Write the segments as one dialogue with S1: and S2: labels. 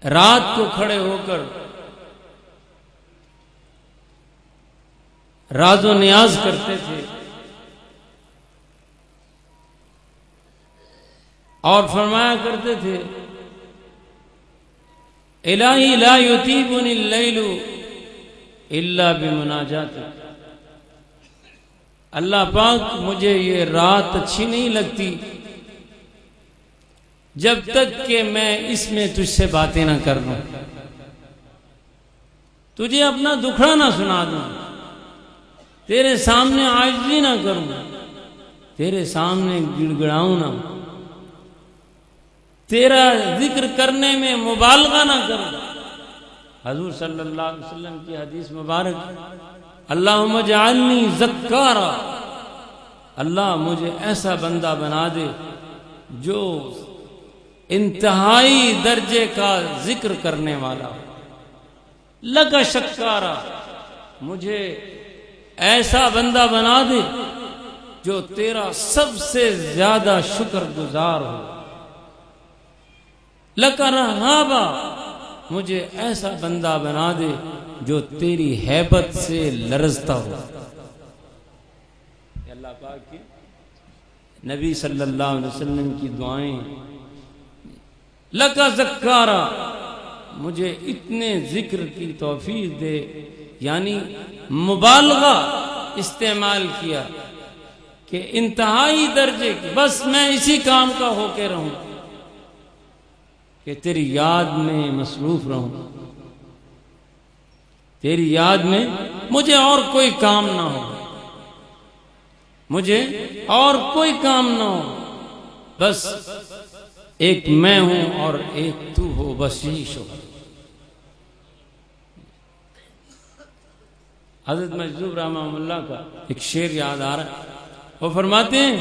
S1: رات کو کھڑے ہو کر راز و نیاز کرتے تھے اور فرمایا کرتے تھے الہی لا یطیبنی اللیل الا بمناجاتک، اللہ پاک مجھے یہ رات اچھی نہیں لگتی جب تک کہ میں اس میں تجھ سے باتیں نہ کر لوں، تجھے اپنا دکھڑا نہ سنا دوں، تیرے سامنے عاجزی نہ کروں، تیرے سامنے گڑ گڑاؤں نہ، تیرا ذکر کرنے میں مبالغہ نہ کروں۔ حضور صلی اللہ علیہ وسلم کی حدیث مبارک، اللہم اجعلنی ذکارا، اللہ مجھے ایسا بندہ بنا دے جو انتہائی درجے کا ذکر کرنے والا ہو، لک شکارا، مجھے ایسا بندہ بنا دے جو تیرا سب سے زیادہ شکر گزار ہو، لک رہابا، مجھے ایسا بندہ بنا دے جو تیری ہیبت سے لرزتا ہو۔ اللہ پاک کی نبی صلی اللہ علیہ وسلم کی دعائیں، لک ذکارا، مجھے اتنے ذکر کی توفیق دے، یعنی مبالغہ استعمال کیا کہ انتہائی درجے کی، بس میں اسی کام کا ہو کے رہوں کہ تیری یاد میں مصروف رہوں، تیری یاد میں مجھے اور کوئی کام نہ ہو، مجھے اور کوئی کام نہ ہو، بس ایک میں ہوں اور ایک تو ہو، بس یہی شکر۔ حضرت مجذوب رحمہ اللہ کا ایک شعر یاد آ رہا ہے، وہ فرماتے ہیں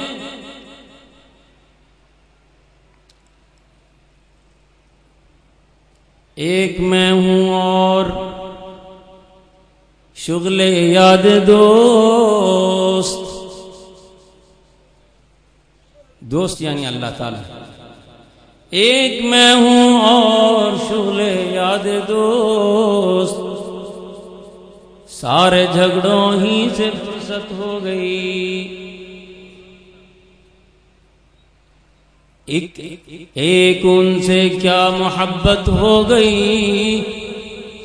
S1: ایک میں ہوں اور شغل یاد دوست یعنی اللہ تعالی، ایک میں ہوں اور شغل یاد دوست، سارے جھگڑوں ہی سے فرصت ہو گئی، ایک ان سے کیا محبت ہو گئی،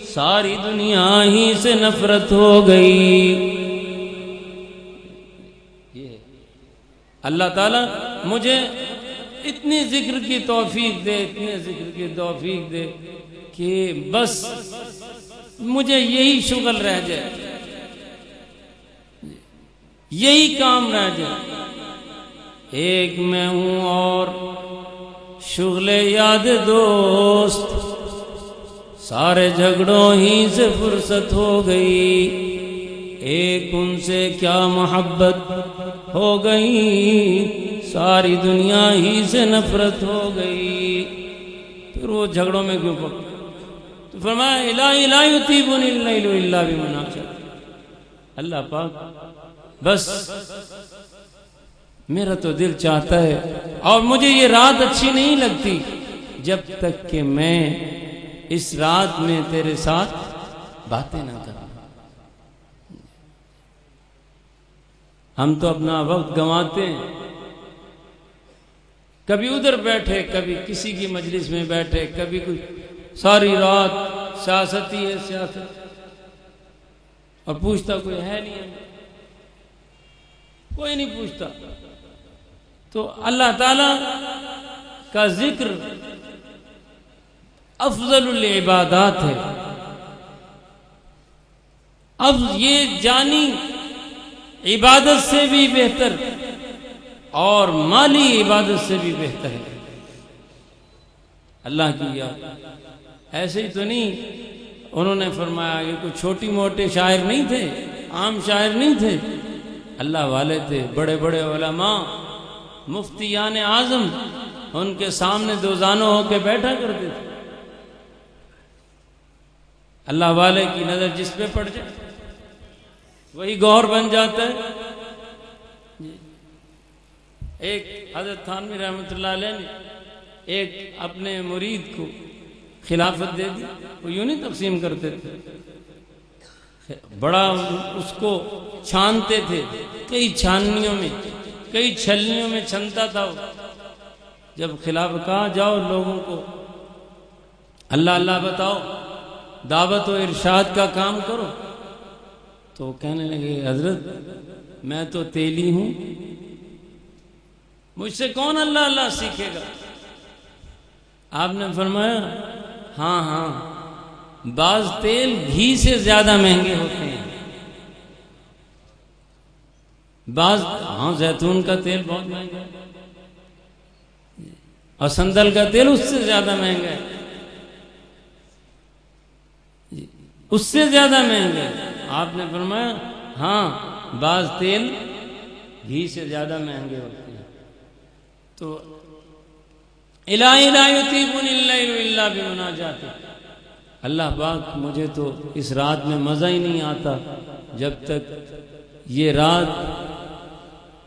S1: ساری دنیا ہی سے نفرت ہو گئی۔ اللہ تعالیٰ مجھے اتنی ذکر کی توفیق دے، اتنے ذکر کی توفیق دے کہ بس مجھے یہی شغل رہ جائے، یہی کام رہ جائے، ایک میں ہوں اور شغل یاد دوست، سارے جھگڑوں ہی سے فرصت ہو گئی، ایک ان سے کیا محبت ہو گئی، ساری دنیا ہی سے نفرت ہو گئی۔ پھر وہ جھگڑوں میں کیوں پڑ، تو فرمایا الہی لا یطیبنی اللیل الا بمناجاتک، اللہ پاک بس میرا تو دل چاہتا ہے اور مجھے یہ رات اچھی نہیں لگتی جب تک کہ میں اس رات میں تیرے ساتھ باتیں نہ کروں۔ ہم تو اپنا وقت گنواتے ہیں، کبھی ادھر بیٹھے، کبھی کسی کی مجلس میں بیٹھے، کبھی کوئی، ساری رات سیاست ہی ہے، سیاست، اور پوچھتا کوئی ہے نہیں، کوئی نہیں پوچھتا۔ تو اللہ تعالی کا ذکر افضل العبادات ہے، اب یہ جانی عبادت سے بھی بہتر اور مالی عبادت سے بھی بہتر ہے اللہ کی یاد۔ ایسے ہی تو نہیں، انہوں نے فرمایا یہ کوئی چھوٹی موٹے شاعر نہیں تھے، عام شاعر نہیں تھے، اللہ والے تھے، بڑے بڑے علماء، مفتیان اعظم، ان کے سامنے دوزانوں ہو کے بیٹھا کرتے تھے۔ اللہ والے کی نظر جس پہ پڑ جائے وہی گوہر بن جاتا ہے۔ ایک حضرت تھانوی رحمۃ اللہ علیہ نے ایک اپنے مرید کو خلافت دے دی، وہ یوں نہیں تقسیم کرتے تھے، بڑا اس کو چھانتے تھے، کئی چھاننیوں میں کئی چھلنیوں میں چھنتا تھا وہ۔ جب خلافت کہا جاؤ لوگوں کو اللہ اللہ بتاؤ، دعوت و ارشاد کا کام کرو، تو وہ کہنے لگے حضرت میں تو تیلی ہوں، مجھ سے کون اللہ اللہ سیکھے گا؟ آپ نے فرمایا ہاں ہاں، بعض تیل گھی سے زیادہ مہنگے ہوتے ہیں، بعض ہاں زیتون کا تیل بہت مہنگا ہے اور سندل کا تیل اس سے زیادہ مہنگا ہے، اس سے زیادہ مہنگا ہے۔ آپ نے فرمایا ہاں بعض تیل گھی سے زیادہ مہنگے ہوتے ہیں۔ تو الہی لا یطیبنی اللیل الا بمناجاتک، اللہ پاک مجھے تو اس رات میں مزہ ہی نہیں آتا جب تک یہ رات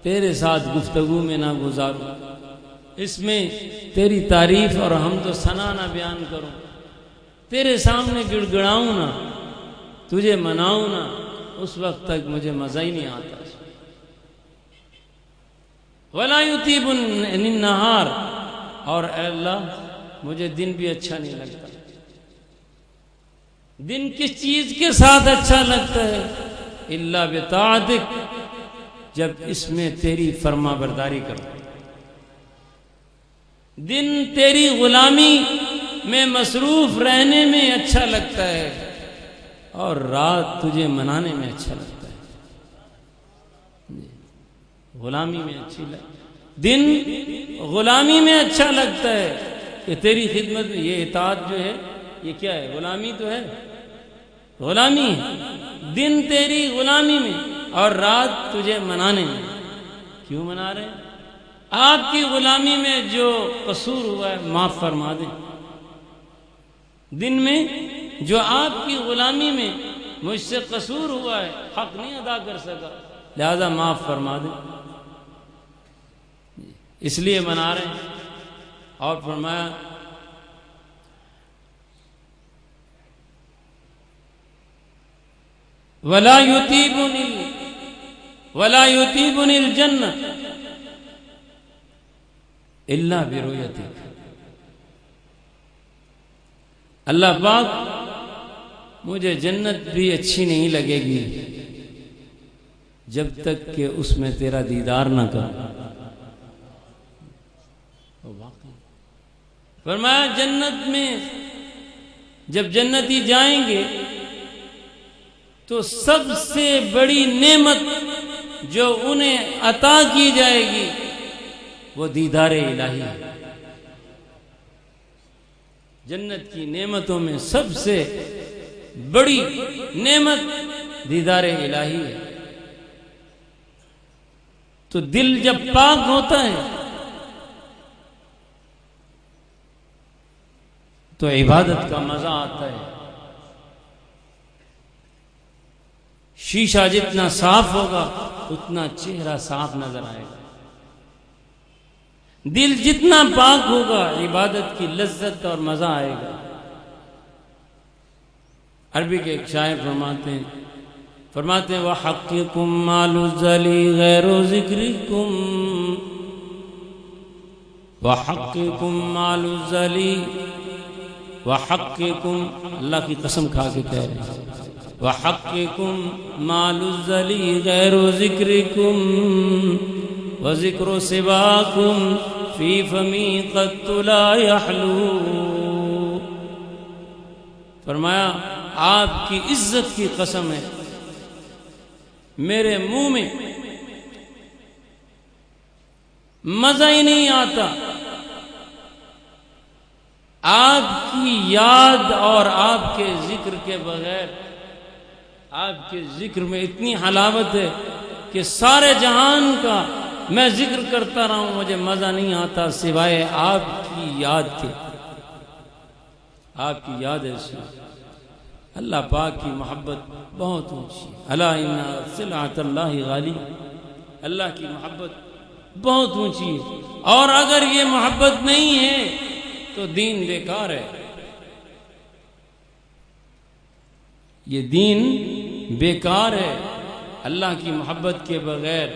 S1: تیرے ساتھ گفتگو میں نہ گزاروں، اس میں تیری تعریف اور حمد و ثنا نہ بیان کروں، تیرے سامنے گڑ گڑاؤں نہ، تجھے مناؤں نہ، اس وقت تک مجھے مزہ ہی نہیں آتا۔ وَلَا يُطِيبُ النَّهَارِ، اور اے اللہ مجھے دن بھی اچھا نہیں لگتا۔ دن کس چیز کے ساتھ اچھا لگتا ہے؟ الا بطاعتک، جب اس میں تیری فرما برداری کرو۔ دن تیری غلامی میں مصروف رہنے میں اچھا لگتا ہے اور رات تجھے منانے میں اچھا لگتا ہے۔ غلامی میں اچھی دن غلامی میں اچھا لگتا ہے کہ تیری خدمت میں، یہ اطاعت جو ہے یہ کیا ہے؟ غلامی تو ہے، غلامی ہے۔ دن تیری غلامی میں اور رات تجھے منانے میں۔ کیوں منا رہے ہیں؟ آپ کی غلامی میں جو قصور ہوا ہے معاف فرما دیں، دن میں جو آپ کی غلامی میں مجھ سے قصور ہوا ہے، حق نہیں ادا کر سکا، لہذا معاف فرما دیں، اس لیے منا رہے ہیں۔ اور فرمایا وَلَا يُطِيبُنِ الْجَنَّةِ إِلَّا بِرُؤْيَتِكَ، اللہ پاک مجھے جنت بھی اچھی نہیں لگے گی جب تک کہ اس میں تیرا دیدار نہ کروں۔ فرمایا جنت میں جب جنتی جائیں گے تو سب سے بڑی نعمت جو انہیں عطا کی جائے گی وہ دیدار الہی ہے۔ جنت کی نعمتوں میں سب سے بڑی نعمت دیدار الہی ہے۔ تو دل جب پاک ہوتا ہے تو عبادت کا مزہ آتا ہے۔ شیشہ جتنا صاف ہوگا اتنا چہرہ صاف نظر آئے گا، دل جتنا پاک ہوگا عبادت کی لذت اور مزہ آئے گا۔ عربی کے ایک شاعر فرماتے ہیں وَحَقِّكُمْ مَالُ الزَّلِي غَيْرُ ذِكْرِكُمْ، وَحَقِّكُمْ مَالُ الزَّلِي، وَحَقِّكُمْ، اللہ کی قسم کھا کے کہہ رہے ہیں وَحَقِّكُمْ مَالُ الزَّلِي غَيْرُ ذِكْرِكُمْ وَذِكْرُ سِوَاكُمْ فِي فَمِي قَدْ لَا يَحْلُو۔ فرمایا آپ کی عزت کی قسم ہے، میرے منہ میں مزہ ہی نہیں آتا آپ کی یاد اور آپ کے ذکر کے بغیر۔ آپ کے ذکر میں اتنی حلاوت ہے کہ سارے جہان کا میں ذکر کرتا رہا ہوں مجھے مزہ نہیں آتا سوائے آپ کی یاد کے۔ آپ کی یاد ایسی، اللہ پاک کی محبت بہت اونچی ہے۔ الا ان سلعۃ اللہ غالی، اللہ کی محبت بہت اونچی ہے، اور اگر یہ محبت نہیں ہے تو دین بیکار ہے۔ یہ دین بیکار ہے اللہ کی محبت کے بغیر۔